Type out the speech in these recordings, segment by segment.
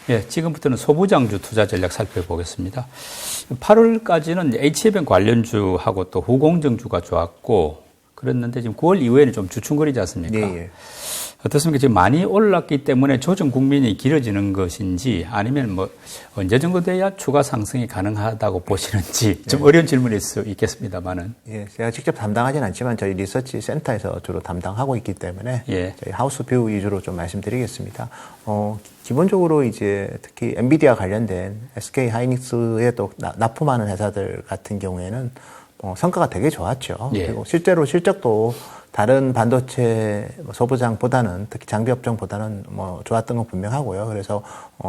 예, 지금부터는 소부장주 투자 전략 살펴보겠습니다. 8월까지는 HBM 관련주하고 또 후공정주가 좋았고 그랬는데 지금 9월 이후에는 좀 주춤거리지 않습니까? 예, 예. 어떻습니까? 지금 많이 올랐기 때문에 조정 국면이 길어지는 것인지 아니면 뭐 언제 정도 돼야 추가 상승이 가능하다고 보시는지 좀 어려운 질문일 수 있겠습니다만은. 예, 제가 직접 담당하진 않지만 저희 리서치 센터에서 주로 담당하고 있기 때문에 예. 저희 하우스 뷰 위주로 좀 말씀드리겠습니다. 기본적으로 이제 특히 엔비디아 관련된 SK 하이닉스에 또 납품하는 회사들 같은 경우에는 성과가 되게 좋았죠. 예. 그리고 실제로 실적도 다른 반도체 소부장보다는 특히 장비 업종보다는 좋았던 건 분명하고요. 그래서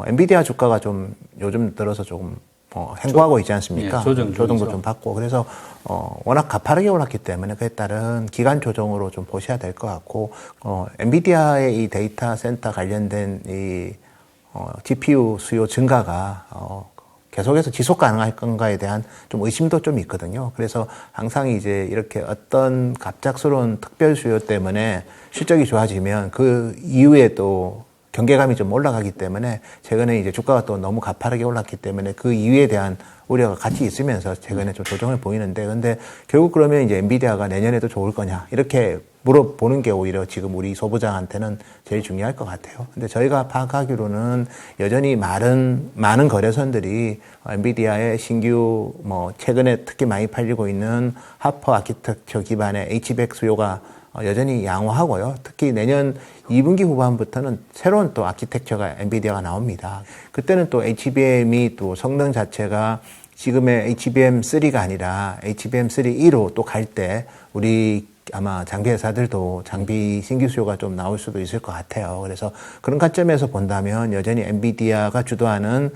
엔비디아 주가가 좀 요즘 들어서 조금 횡보하고 있지 않습니까? 예, 조정도 좀 받고 그래서 워낙 가파르게 올랐기 때문에 그에 따른 기간 조정으로 좀 보셔야 될 것 같고 엔비디아의 이 데이터 센터 관련된 이 GPU 수요 증가가 계속해서 지속 가능할 건가에 대한 좀 의심도 좀 있거든요. 그래서 항상 이제 이렇게 어떤 갑작스러운 특별 수요 때문에 실적이 좋아지면 그 이후에 또 경계감이 좀 올라가기 때문에 최근에 이제 주가가 또 너무 가파르게 올랐기 때문에 그 이유에 대한 우려가 같이 있으면서 최근에 좀 조정을 보이는데 근데 결국 그러면 이제 엔비디아가 내년에도 좋을 거냐 이렇게 물어보는 게 오히려 지금 우리 소부장한테는 제일 중요할 것 같아요. 근데 저희가 파악하기로는 여전히 많은 거래선들이 엔비디아의 신규 최근에 특히 많이 팔리고 있는 하퍼 아키텍처 기반의 HBX 수요가 여전히 양호하고요. 특히 내년 2분기 후반부터는 새로운 또 아키텍처가 엔비디아가 나옵니다. 그때는 또 HBM이 또 성능 자체가 지금의 HBM3가 아니라 HBM3E로 또 갈 때 우리 아마 장비 회사들도 장비 신규 수요가 좀 나올 수도 있을 것 같아요. 그래서 그런 관점에서 본다면 여전히 엔비디아가 주도하는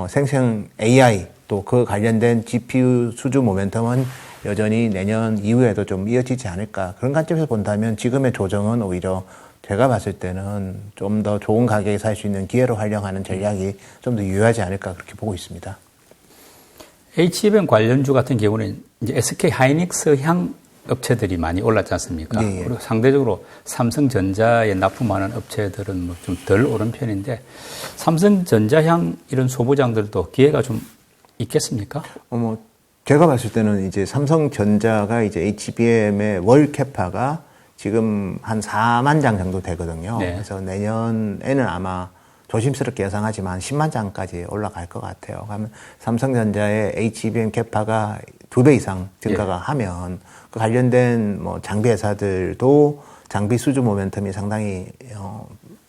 생성 AI 또 그 관련된 GPU 수주 모멘텀은 여전히 내년 이후에도 좀 이어지지 않을까. 그런 관점에서 본다면 지금의 조정은 오히려 제가 봤을 때는 좀 더 좋은 가격에 살 수 있는 기회로 활용하는 전략이 좀 더 유효하지 않을까 그렇게 보고 있습니다. HBM 관련주 같은 경우는 이제 SK 하이닉스 향 업체들이 많이 올랐지 않습니까? 네, 예. 그리고 상대적으로 삼성전자에 납품하는 업체들은 뭐 좀 덜 오른 편인데 삼성전자향 이런 소부장들도 기회가 좀 있겠습니까? 제가 봤을 때는 이제 삼성전자가 이제 HBM의 월 캐파가 지금 한 4만 장 정도 되거든요. 네. 그래서 내년에는 아마 조심스럽게 예상하지만 10만 장까지 올라갈 것 같아요. 그러면 삼성전자의 HBM 캐파가 2배 이상 증가가 예. 하면 그 관련된 장비 회사들도 장비 수주 모멘텀이 상당히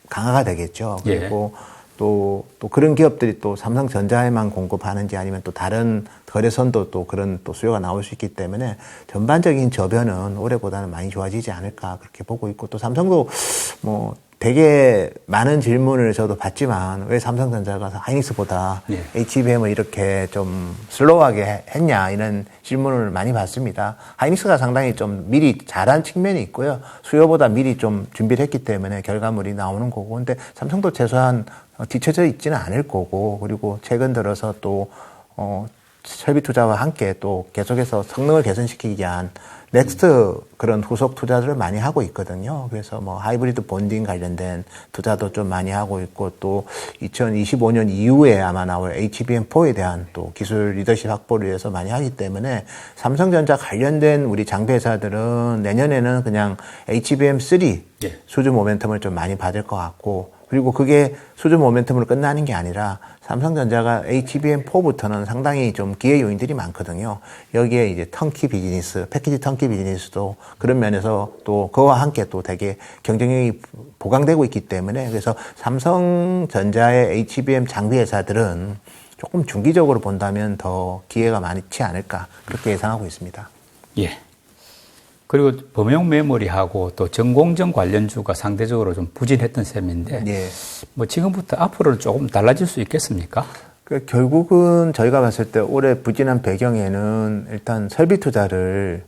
강화가 되겠죠. 그리고 또 그런 기업들이 또 삼성전자에만 공급하는지 아니면 또 다른 거래선도 또 그런 또 수요가 나올 수 있기 때문에 전반적인 저변은 올해보다는 많이 좋아지지 않을까 그렇게 보고 있고 또 삼성도 되게 많은 질문을 저도 받지만 왜 삼성전자가 하이닉스보다 HBM을 이렇게 좀 슬로우하게 했냐 이런 질문을 많이 받습니다. 하이닉스가 상당히 좀 미리 잘한 측면이 있고요. 수요보다 미리 좀 준비를 했기 때문에 결과물이 나오는 거고 근데 삼성도 최소한 뒤처져 있지는 않을 거고 그리고 최근 들어서 또 설비 투자와 함께 또 계속해서 성능을 개선시키기 위한 넥스트 그런 후속 투자들을 많이 하고 있거든요. 그래서 하이브리드 본딩 관련된 투자도 좀 많이 하고 있고 또 2025년 이후에 아마 나올 HBM4에 대한 또 기술 리더십 확보를 위해서 많이 하기 때문에 삼성전자 관련된 우리 장비 회사들은 내년에는 그냥 HBM3 수주 모멘텀을 좀 많이 받을 것 같고 그리고 그게 수주 모멘텀으로 끝나는 게 아니라 삼성전자가 HBM4부터는 상당히 좀 기회 요인들이 많거든요. 여기에 이제 턴키 비즈니스, 패키지 턴키 비즈니스도 그런 면에서 또 그와 함께 또 되게 경쟁력이 보강되고 있기 때문에 그래서 삼성전자의 HBM 장비 회사들은 조금 중기적으로 본다면 더 기회가 많지 않을까 그렇게 예상하고 있습니다. 예. 그리고 범용 메모리하고 또 전공정 관련주가 상대적으로 좀 부진했던 셈인데 지금부터 앞으로는 조금 달라질 수 있겠습니까? 결국은 저희가 봤을 때 올해 부진한 배경에는 일단 설비 투자를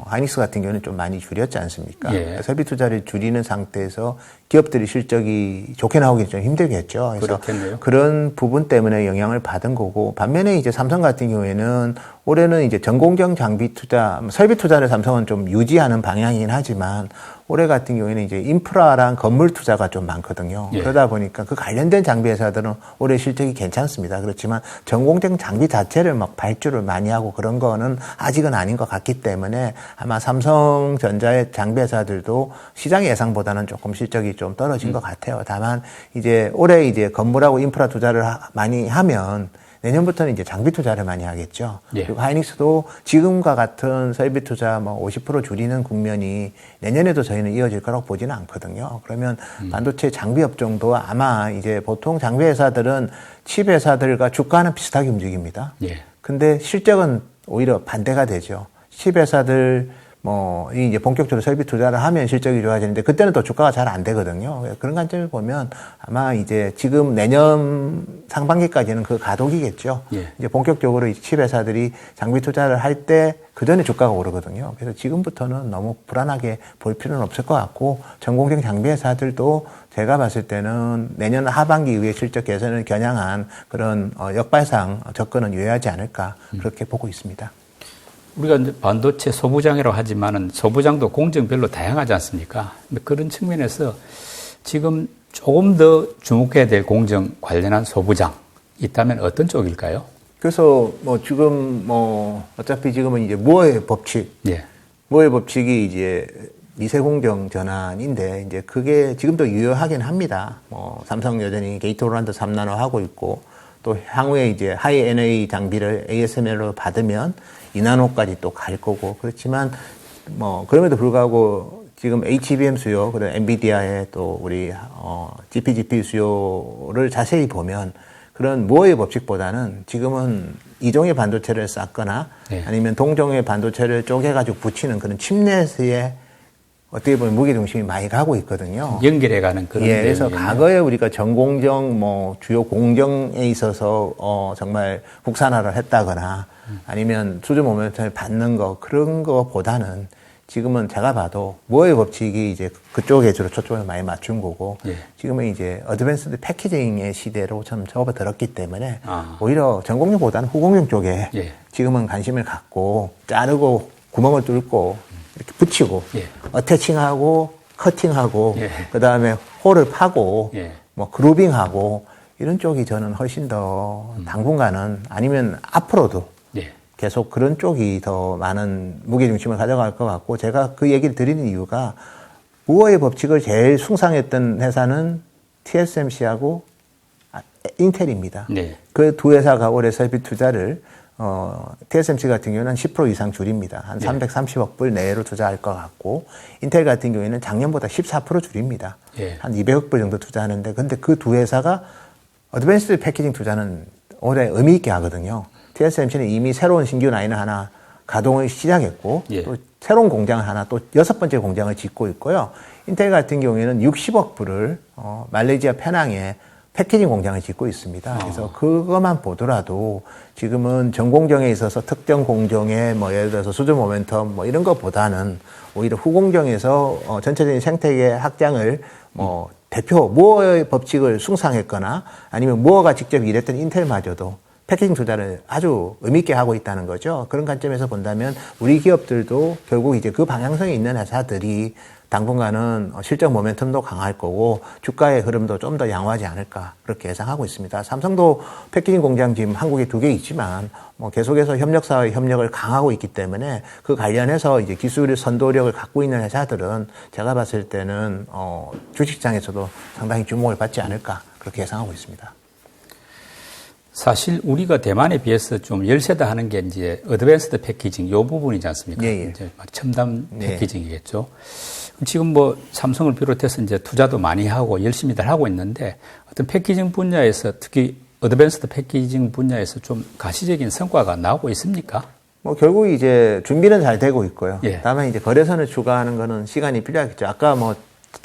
하이닉스 같은 경우는 좀 많이 줄였지 않습니까? 설비 투자를 줄이는 상태에서 기업들이 실적이 좋게 나오기 좀 힘들겠죠. 그래서 그렇겠네요. 그런 부분 때문에 영향을 받은 거고, 반면에 이제 삼성 같은 경우에는 올해는 이제 전공정 장비 투자, 설비 투자를 삼성은 좀 유지하는 방향이긴 하지만 올해 같은 경우에는 이제 인프라랑 건물 투자가 좀 많거든요. 예. 그러다 보니까 그 관련된 장비 회사들은 올해 실적이 괜찮습니다. 그렇지만 전공정 장비 자체를 막 발주를 많이 하고 그런 거는 아직은 아닌 것 같기 때문에 아마 삼성전자의 장비 회사들도 시장 예상보다는 조금 실적이 좀 떨어진 것 같아요. 다만 이제 올해 이제 건물하고 인프라 투자를 많이 하면 내년부터는 이제 장비 투자를 많이 하겠죠. 예. 그리고 하이닉스도 지금과 같은 설비 투자 뭐 50% 줄이는 국면이 내년에도 저희는 이어질 거라고 보지는 않거든요. 그러면 반도체 장비 업종도 아마 이제 보통 장비 회사들은 칩 회사들과 주가는 비슷하게 움직입니다. 예. 근데 실적은 오히려 반대가 되죠. 칩 회사들 이제 본격적으로 설비 투자를 하면 실적이 좋아지는데 그때는 또 주가가 잘 안 되거든요. 그런 관점을 보면 아마 이제 지금 내년 상반기까지는 그 가독이겠죠. 예. 이제 본격적으로 칩 회사들이 장비 투자를 할 때 그 전에 주가가 오르거든요. 그래서 지금부터는 너무 불안하게 볼 필요는 없을 것 같고 전공정 장비 회사들도 제가 봤을 때는 내년 하반기 이후에 실적 개선을 겨냥한 그런 역발상 접근은 유효하지 않을까 그렇게 보고 있습니다. 우리가 이제 반도체 소부장이라고 하지만은 소부장도 공정별로 다양하지 않습니까? 그런 측면에서 지금 조금 더 주목해야 될 공정 관련한 소부장 있다면 어떤 쪽일까요? 그래서 지금 어차피 지금은 이제 무어의 법칙, 예. 무어의 법칙이 이제 미세 공정 전환인데 이제 그게 지금도 유효하긴 합니다. 삼성 여전히 게이트 오란드 3나노 하고 있고 또 향후에 이제 하이 NA 장비를 ASML로 받으면 2나노까지 또 갈 거고 그렇지만 그럼에도 불구하고 지금 HBM 수요 그리고 엔비디아의 또 우리 GP, GPU 수요를 자세히 보면 그런 무어의 법칙보다는 지금은 이종의 반도체를 쌓거나 네. 아니면 동종의 반도체를 쪼개가지고 붙이는 그런 칩넷에 어떻게 보면 무게중심이 많이 가고 있거든요. 연결해가는 그런. 예, 그래서 과거에 우리가 전공정, 주요 공정에 있어서, 정말 국산화를 했다거나 아니면 수주 모멘텀을 받는 거, 그런 거보다는 지금은 제가 봐도 무어의 법칙이 이제 그쪽에 주로 초점을 많이 맞춘 거고 예. 지금은 이제 어드밴스드 패키징의 시대로 좀 접어들었기 때문에 아. 오히려 전공정보다는 후공정 쪽에 예. 지금은 관심을 갖고 자르고 구멍을 뚫고 이렇게 붙이고 예. 어태칭하고 커팅하고 예. 그다음에 홀을 파고 예. 그루빙하고 이런 쪽이 저는 훨씬 더 당분간은 아니면 앞으로도 예. 계속 그런 쪽이 더 많은 무게중심을 가져갈 것 같고 제가 그 얘기를 드리는 이유가 무어의 법칙을 제일 숭상했던 회사는 TSMC하고 인텔입니다. 네. 그 두 회사가 올해 설비 투자를 TSMC 같은 경우는 한 10% 이상 줄입니다. 한 330억 불 내외로 투자할 것 같고 인텔 같은 경우에는 작년보다 14% 줄입니다. 예. 한 200억 불 정도 투자하는데 근데 그 두 회사가 어드밴스드 패키징 투자는 올해 의미 있게 하거든요. TSMC는 이미 새로운 신규 라인을 하나 가동을 시작했고 예. 또 새로운 공장을 하나 또 6번째 공장을 짓고 있고요. 인텔 같은 경우에는 60억 불을 말레이시아 페낭에 패키징 공장을 짓고 있습니다. 그래서 그것만 보더라도 지금은 전공정에 있어서 특정 공정에 예를 들어서 수주 모멘텀 이런 것보다는 오히려 후공정에서 전체적인 생태계 확장을 대표 무어의 법칙을 숭상했거나 아니면 무어가 직접 일했던 인텔마저도 패키징 투자를 아주 의미있게 하고 있다는 거죠. 그런 관점에서 본다면 우리 기업들도 결국 이제 그 방향성에 있는 회사들이 당분간은 실적 모멘텀도 강할 거고 주가의 흐름도 좀 더 양호하지 않을까 그렇게 예상하고 있습니다. 삼성도 패키징 공장 지금 한국에 2개 있지만 계속해서 협력사와의 협력을 강하고 있기 때문에 그 관련해서 이제 기술 선도력을 갖고 있는 회사들은 제가 봤을 때는 주식시장에서도 상당히 주목을 받지 않을까 그렇게 예상하고 있습니다. 사실 우리가 대만에 비해서 좀 열세다 하는 게 이제 어드밴스드 패키징 요 부분이지 않습니까? 예, 예. 이제 첨단 네. 패키징이겠죠. 지금 삼성을 비롯해서 이제 투자도 많이 하고 열심히들 하고 있는데 어떤 패키징 분야에서 특히 어드밴스드 패키징 분야에서 좀 가시적인 성과가 나오고 있습니까? 결국 이제 준비는 잘 되고 있고요. 예. 다만 이제 거래선을 추가하는 거는 시간이 필요하겠죠. 아까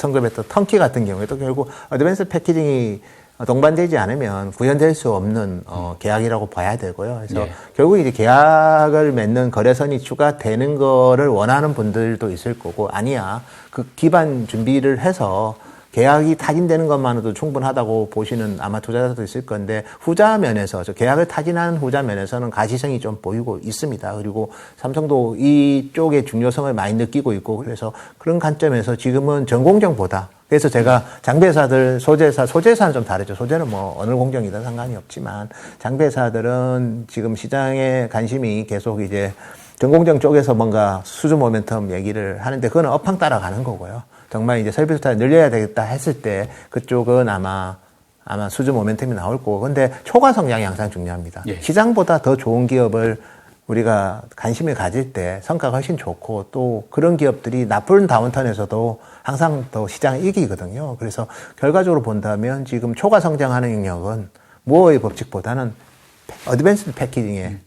언급했던 턴키 같은 경우에도 결국 어드밴스 패키징이 동반되지 않으면 구현될 수 없는 계약이라고 봐야 되고요. 그래서 예. 결국 이제 계약을 맺는 거래선이 추가되는 거를 원하는 분들도 있을 거고 아니야 그 기반 준비를 해서 계약이 타진되는 것만으로도 충분하다고 보시는 아마 투자자도 있을 건데 후자 면에서 계약을 타진하는 후자 면에서는 가시성이 좀 보이고 있습니다. 그리고 삼성도 이쪽의 중요성을 많이 느끼고 있고 그래서 그런 관점에서 지금은 전공정보다 그래서 제가 장비회사들, 소재사는 좀 다르죠. 소재는 뭐 어느 공정이든 상관이 없지만 장비회사들은 지금 시장에 관심이 계속 이제 전공정 쪽에서 뭔가 수주 모멘텀 얘기를 하는데 그거는 업황 따라가는 거고요. 정말 이제 서비스 타를 늘려야 되겠다 했을 때 그쪽은 아마 수주 모멘텀이 나올 거고. 근데 초과 성장이 항상 중요합니다. 예. 시장보다 더 좋은 기업을 우리가 관심을 가질 때 성과가 훨씬 좋고 또 그런 기업들이 나쁜 다운턴에서도 항상 더 시장을 이기거든요. 그래서 결과적으로 본다면 지금 초과 성장하는 영역은 무어의 법칙보다는 어드밴스드 패키징에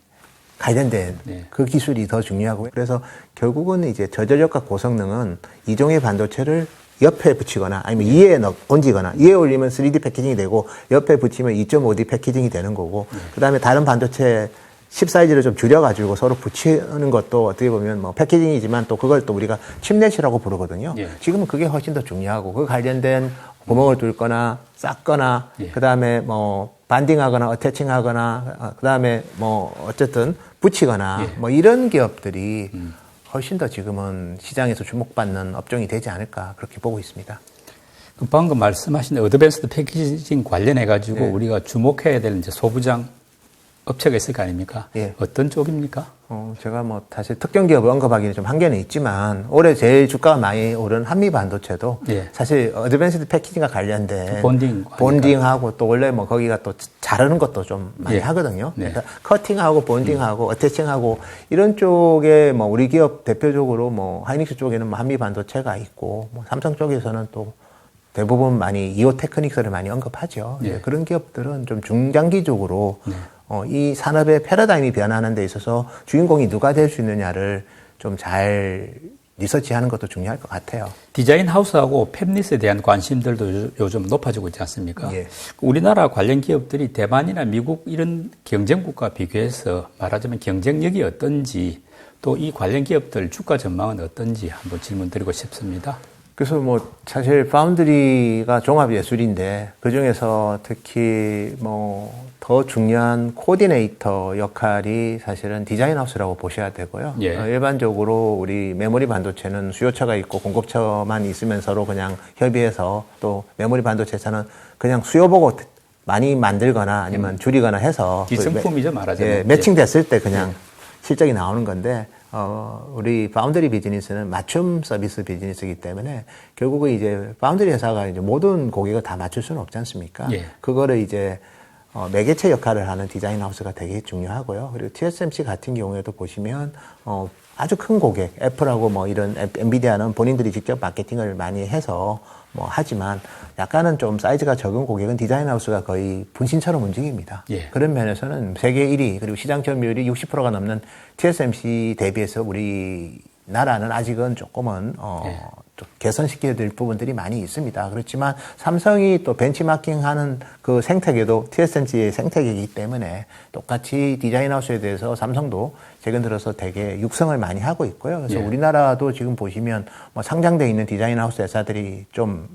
관련된 그 기술이 더 중요하고요. 그래서 결국은 이제 저전력과 고성능은 이종의 반도체를 옆에 붙이거나 아니면 이에 얹거나 이에 올리면 3D 패키징이 되고 옆에 붙이면 2.5D 패키징이 되는 거고 그다음에 다른 반도체 칩 사이즈를 좀 줄여가지고 서로 붙이는 것도 어떻게 보면 뭐 패키징이지만 또 그걸 또 우리가 칩넷이라고 부르거든요. 예. 지금은 그게 훨씬 더 중요하고 그 관련된 구멍을 뚫거나 쌓거나 그다음에 뭐 반딩하거나 어태칭하거나 그다음에 뭐 어쨌든 붙이거나 뭐 이런 기업들이 훨씬 더 지금은 시장에서 주목받는 업종이 되지 않을까 그렇게 보고 있습니다. 방금 말씀하신 어드밴스드 패키징 관련해 가지고 우리가 주목해야 될 이제 소부장 업체가 있을 거 아닙니까? 예. 어떤 쪽입니까? 제가 뭐 사실 특정 기업을 언급하기는 좀 한계는 있지만 올해 제일 주가가 많이 오른 한미 반도체도 사실 어드밴스드 패키징과 관련된 본딩하고 또 원래 뭐 거기가 또 자르는 것도 좀 많이 하거든요. 그러니까 커팅하고 본딩하고 어태칭하고 이런 쪽에 뭐 우리 기업 대표적으로 뭐 하이닉스 쪽에는 뭐 한미 반도체가 있고 뭐 삼성 쪽에서는 또 대부분 많이 이오 테크닉스를 많이 언급하죠. 그런 기업들은 좀 중장기적으로 이 산업의 패러다임이 변하는 데 있어서 주인공이 누가 될 수 있느냐를 좀 잘 리서치하는 것도 중요할 것 같아요. 디자인 하우스하고 팹리스에 대한 관심들도 요즘 높아지고 있지 않습니까? 예. 우리나라 관련 기업들이 대만이나 미국 이런 경쟁국과 비교해서 말하자면 경쟁력이 어떤지 또 이 관련 기업들 주가 전망은 어떤지 한번 질문 드리고 싶습니다. 그래서 뭐 사실 파운드리가 종합 예술인데 그 중에서 특히 뭐 더 중요한 코디네이터 역할이 사실은 디자인 하우스라고 보셔야 되고요. 일반적으로 우리 메모리 반도체는 수요처가 있고 공급처만 있으면 서로 그냥 협의해서 또 메모리 반도체에서는 그냥 수요 보고 많이 만들거나 아니면 줄이거나 해서 기성품이죠, 말하자면. 매칭됐을 때 그냥 실적이 나오는 건데 우리 파운드리 비즈니스는 맞춤 서비스 비즈니스이기 때문에 결국은 이제 파운드리 회사가 이제 모든 고객을 다 맞출 수는 없지 않습니까? 그거를 이제 매개체 역할을 하는 디자인 하우스가 되게 중요하고요. 그리고 TSMC 같은 경우에도 보시면 아주 큰 고객, 애플하고 뭐 이런 엔비디아는 본인들이 직접 마케팅을 많이 해서 뭐 하지만 약간은 좀 사이즈가 적은 고객은 디자인 하우스가 거의 분신처럼 움직입니다. 그런 면에서는 세계 1위 그리고 시장 점유율이 60%가 넘는 TSMC 대비해서 우리나라는 아직은 조금은 좀 개선시켜야 될 부분들이 많이 있습니다. 그렇지만 삼성이 또 벤치마킹하는 그 생태계도 TSMC의 생태계이기 때문에 똑같이 디자인 하우스에 대해서 삼성도 최근 들어서 되게 육성을 많이 하고 있고요. 그래서 우리나라도 지금 보시면 뭐 상장되어 있는 디자인 하우스 회사들이 좀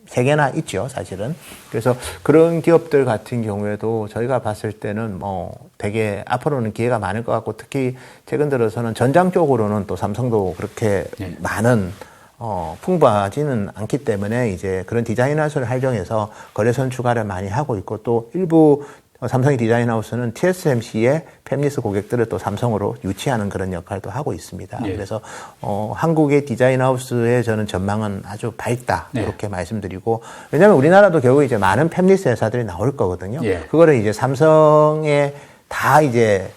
3개나 있죠, 사실은. 그래서 그런 기업들 같은 경우에도 저희가 봤을 때는 뭐 되게 앞으로는 기회가 많을 것 같고 특히 최근 들어서는 전장 쪽으로는 또 삼성도 그렇게 많은 풍부하지는 않기 때문에 이제 그런 디자인 하우스를 활용해서 거래선 추가를 많이 하고 있고 또 일부 삼성의 디자인 하우스는 TSMC의 팹리스 고객들을 또 삼성으로 유치하는 그런 역할도 하고 있습니다. 그래서 한국의 디자인 하우스의 저는 전망은 아주 밝다 이렇게 말씀드리고 왜냐하면 우리나라도 결국 이제 많은 팹리스 회사들이 나올 거거든요. 그거를 이제 삼성에 다 이제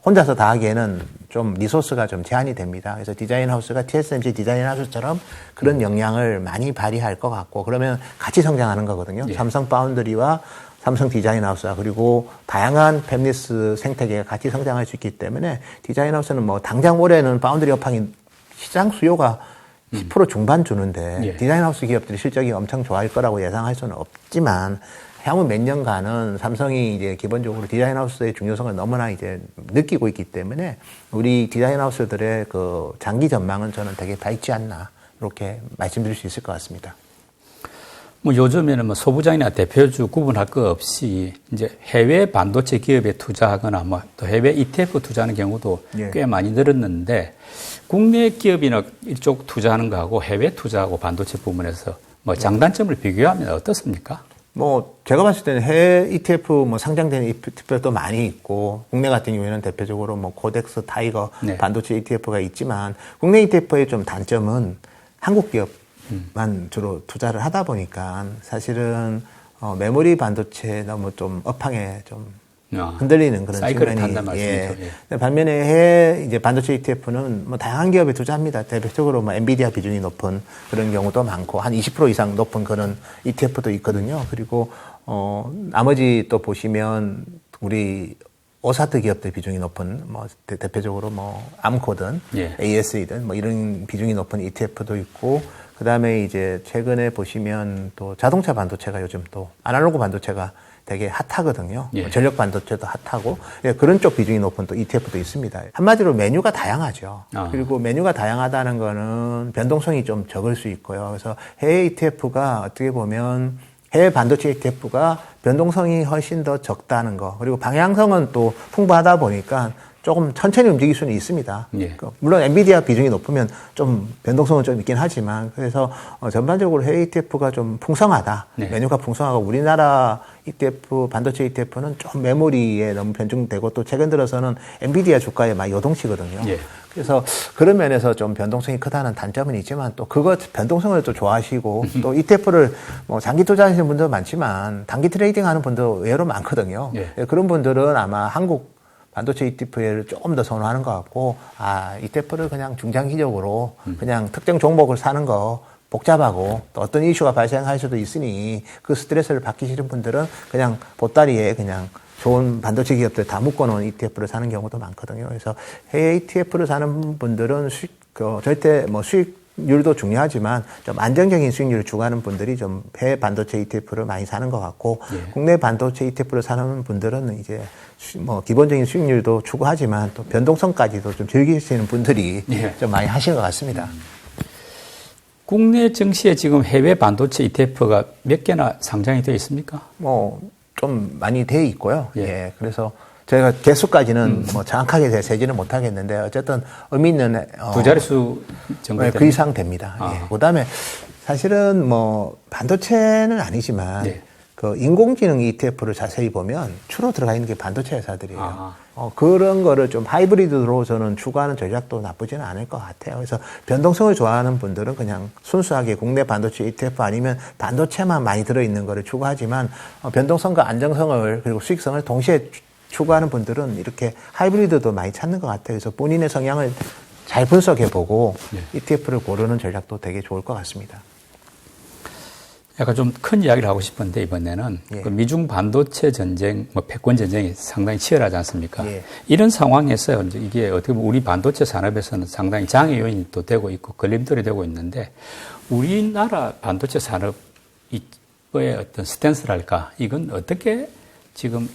혼자서 다 하기에는 좀 리소스가 좀 제한이 됩니다. 그래서 디자인 하우스가 TSMC 디자인 하우스처럼 그런 역량을 많이 발휘할 것 같고 그러면 같이 성장하는 거거든요. 삼성 파운드리와 삼성 디자인 하우스와 그리고 다양한 팹리스 생태계가 같이 성장할 수 있기 때문에 디자인 하우스는 뭐 당장 올해는 파운드리 업황이 시장 수요가 10% 중반 주는데 디자인 하우스 기업들이 실적이 엄청 좋아할 거라고 예상할 수는 없지만 향후 몇 년간은 삼성이 이제 기본적으로 디자인 하우스의 중요성을 너무나 이제 느끼고 있기 때문에 우리 디자인 하우스들의 그 장기 전망은 저는 되게 밝지 않나 이렇게 말씀드릴 수 있을 것 같습니다. 뭐 요즘에는 뭐 소부장이나 대표주 구분할 것 없이 이제 해외 반도체 기업에 투자하거나 뭐 또 해외 ETF 투자하는 경우도 예. 꽤 많이 늘었는데 국내 기업이나 이쪽 투자하는 거하고 해외 투자하고 반도체 부문에서 뭐 장단점을 비교하면 어떻습니까? 뭐 제가 봤을 때는 해외 ETF 뭐 상장된 ETF도 많이 있고 국내 같은 경우에는 대표적으로 뭐 코덱스, 타이거 네. 반도체 ETF가 있지만 국내 ETF의 좀 단점은 한국 기업만 주로 투자를 하다 보니까 사실은 메모리 반도체 너무 좀 업황에 좀 흔들리는 그런 사이클을 측면이 탄다 말씀이죠. 예. 반면에 해외 이제 반도체 ETF는 뭐 다양한 기업에 투자합니다. 대표적으로 뭐 엔비디아 비중이 높은 그런 경우도 많고 한 20% 이상 높은 그런 ETF도 있거든요. 그리고 나머지 또 보시면 우리 오사트 기업들 비중이 높은 뭐 대표적으로 뭐 암코든 예. AS이든 뭐 이런 비중이 높은 ETF도 있고 그다음에 이제 최근에 보시면 또 자동차 반도체가 요즘 또 아날로그 반도체가 되게 핫하거든요. 예. 전력 반도체도 핫하고 예, 그런 쪽 비중이 높은 또 ETF도 있습니다. 한마디로 메뉴가 다양하죠. 그리고 메뉴가 다양하다는 거는 변동성이 좀 적을 수 있고요. 그래서 해외 ETF가 어떻게 보면 해외 반도체 ETF가 변동성이 훨씬 더 적다는 거. 그리고 방향성은 또 풍부하다 보니까 조금 천천히 움직일 수는 있습니다. 예. 물론 엔비디아 비중이 높으면 좀 변동성은 좀 있긴 하지만 그래서 전반적으로 해외 ETF가 좀 풍성하다. 네. 메뉴가 풍성하고 우리나라 ETF, 반도체 ETF는 좀 메모리에 너무 변중되고 또 최근 들어서는 엔비디아 주가에 많이 요동치거든요. 예. 그래서 그런 면에서 좀 변동성이 크다는 단점은 있지만 또 그거 변동성을 또 좋아하시고 또 ETF를 뭐 장기 투자하시는 분도 많지만 단기 트레이딩 하는 분도 의외로 많거든요. 예. 그런 분들은 아마 한국 반도체 ETF를 조금 더 선호하는 것 같고, ETF를 그냥 중장기적으로 그냥 특정 종목을 사는 거 복잡하고 또 어떤 이슈가 발생할 수도 있으니 그 스트레스를 받기 싫은 분들은 그냥 보따리에 그냥 좋은 반도체 기업들 다 묶어놓은 ETF를 사는 경우도 많거든요. 그래서 해외 ETF를 사는 분들은 절대 뭐 수익률도 중요하지만 좀 안정적인 수익률을 추구하는 분들이 좀 해외 반도체 ETF를 많이 사는 것 같고 예. 국내 반도체 ETF를 사는 분들은 이제 뭐 기본적인 수익률도 추구하지만 또 변동성까지도 좀 즐기시는 분들이 예. 좀 많이 하시는 것 같습니다. 국내 증시에 지금 해외 반도체 ETF가 몇 개나 상장이 되어 있습니까? 뭐 좀 많이 돼 있고요. 예. 예. 그래서 저희가 개수까지는 뭐 정확하게 세지는 못하겠는데 어쨌든 의미 있는 두 자릿수 정도 그 이상 됩니다. 예. 그다음에 사실은 뭐 반도체는 아니지만 예. 그 인공지능 ETF를 자세히 보면 주로 들어가 있는 게 반도체 회사들이에요. 아. 그런 거를 좀 하이브리드로 저는 추구하는 전략도 나쁘지는 않을 것 같아요. 그래서 변동성을 좋아하는 분들은 그냥 순수하게 국내 반도체 ETF 아니면 반도체만 많이 들어있는 거를 추구하지만 변동성과 안정성을 그리고 수익성을 동시에 추구하는 분들은 이렇게 하이브리드도 많이 찾는 것 같아요. 그래서 본인의 성향을 잘 분석해보고 ETF를 고르는 전략도 되게 좋을 것 같습니다. 약간 좀 큰 이야기를 하고 싶은데 이번에는 예. 그 미중 반도체 전쟁, 뭐 패권 전쟁이 상당히 치열하지 않습니까? 예. 이런 상황에서 이제 이게 어떻게 보면 우리 반도체 산업에서는 상당히 장애 요인이 또 되고 있고 걸림돌이 되고 있는데 우리나라 반도체 산업의 어떤 스탠스랄까 이건 어떻게 지금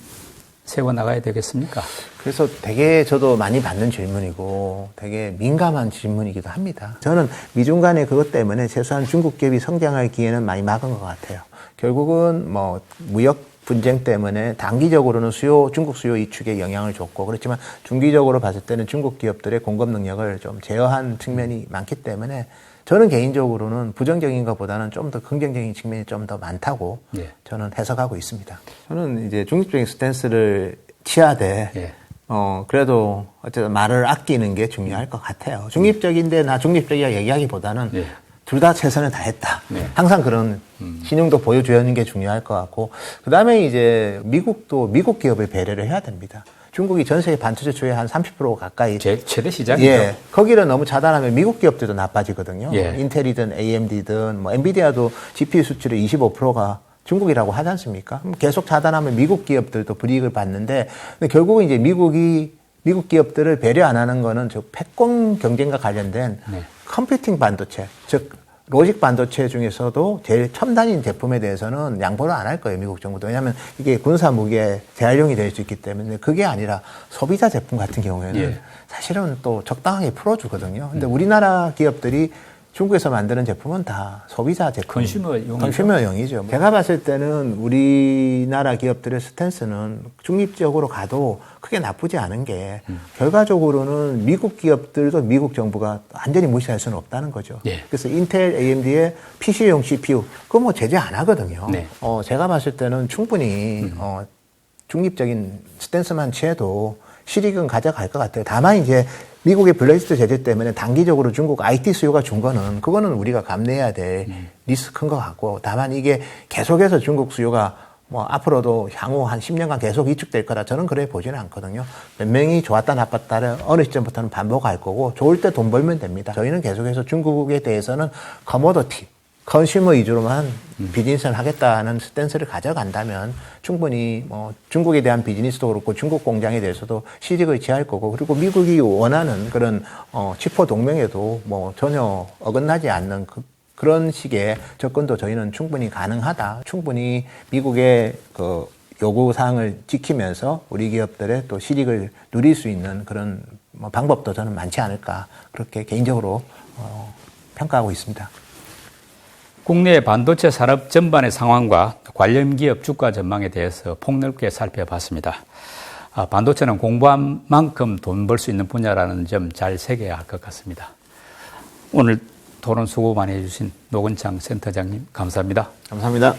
세워 나가야 되겠습니까? 그래서 되게 저도 많이 받는 질문이고 되게 민감한 질문이기도 합니다. 저는 미중 간의 그것 때문에 최소한 중국 기업이 성장할 기회는 많이 막은 것 같아요. 결국은 뭐 무역 분쟁 때문에 단기적으로는 중국 수요 이축에 영향을 줬고 그렇지만 중기적으로 봤을 때는 중국 기업들의 공급 능력을 좀 제어한 측면이 많기 때문에 저는 개인적으로는 부정적인 것보다는 좀 더 긍정적인 측면이 좀 더 많다고 예. 저는 해석하고 있습니다. 저는 이제 중립적인 스탠스를 취하되 예. 그래도 어쨌든 말을 아끼는 게 중요할 것 같아요. 중립적인데 나 중립적이야 얘기하기보다는 예. 둘 다 최선을 다했다. 네. 항상 그런 신용도 보여주는 게 중요할 것 같고 그다음에 이제 미국도 미국 기업을 배려를 해야 됩니다. 중국이 전 세계 반도체 수요의 한 30% 가까이 최대 시장이죠. 예, 거기를 너무 차단하면 미국 기업들도 나빠지거든요. 예. 인텔이든 AMD든 뭐 엔비디아도 GPU 수출의 25%가 중국이라고 하지 않습니까? 계속 차단하면 미국 기업들도 불이익을 받는데 근데 결국은 이제 미국 기업들을 배려 안 하는 거는 저 패권 경쟁과 관련된 네. 컴퓨팅 반도체, 즉 로직 반도체 중에서도 제일 첨단인 제품에 대해서는 양보를 안 할 거예요, 미국 정부도. 왜냐하면 이게 군사 무기의 재활용이 될 수 있기 때문에 그게 아니라 소비자 제품 같은 경우에는 예. 사실은 또 적당하게 풀어주거든요. 근데 우리나라 기업들이 중국에서 만드는 제품은 다 소비자 제품, 컨슈머용이죠. 컨슈머용이죠. 제가 봤을 때는 우리나라 기업들의 스탠스는 중립적으로 가도 크게 나쁘지 않은 게 결과적으로는 미국 기업들도 미국 정부가 완전히 무시할 수는 없다는 거죠. 예. 그래서 인텔, AMD의 PC용 CPU 그거 뭐 제재 안 하거든요. 네. 제가 봤을 때는 충분히 중립적인 스탠스만 취해도 실익은 가져갈 것 같아요. 다만 이제 미국의 블랙리스트 제재 때문에 단기적으로 중국 IT 수요가 준 거는 그거는 우리가 감내해야 될 리스크 큰 것 같고, 다만 이게 계속해서 중국 수요가 뭐 앞으로도 향후 한 10년간 계속 위축될 거다 저는 그래 보지는 않거든요. 몇 명이 좋았다 나빴다를 어느 시점부터는 반복할 거고, 좋을 때 돈 벌면 됩니다. 저희는 계속해서 중국에 대해서는 커모더티, 컨슈머 위주로만 비즈니스를 하겠다는 스탠스를 가져간다면 충분히 뭐 중국에 대한 비즈니스도 그렇고 중국 공장에 대해서도 실익을 취할 거고, 그리고 미국이 원하는 그런 치포 동맹에도 뭐 전혀 어긋나지 않는 그런 식의 접근도 저희는 충분히 가능하다. 충분히 미국의 그 요구 사항을 지키면서 우리 기업들의 또 실익을 누릴 수 있는 그런 뭐 방법도 저는 많지 않을까, 그렇게 개인적으로 평가하고 있습니다. 국내 반도체 산업 전반의 상황과 관련 기업 주가 전망에 대해서 폭넓게 살펴봤습니다. 반도체는 공부한 만큼 돈 벌 수 있는 분야라는 점 잘 새겨야 할 것 같습니다. 오늘 토론 수고 많이 해주신 노건창 센터장님 감사합니다. 감사합니다.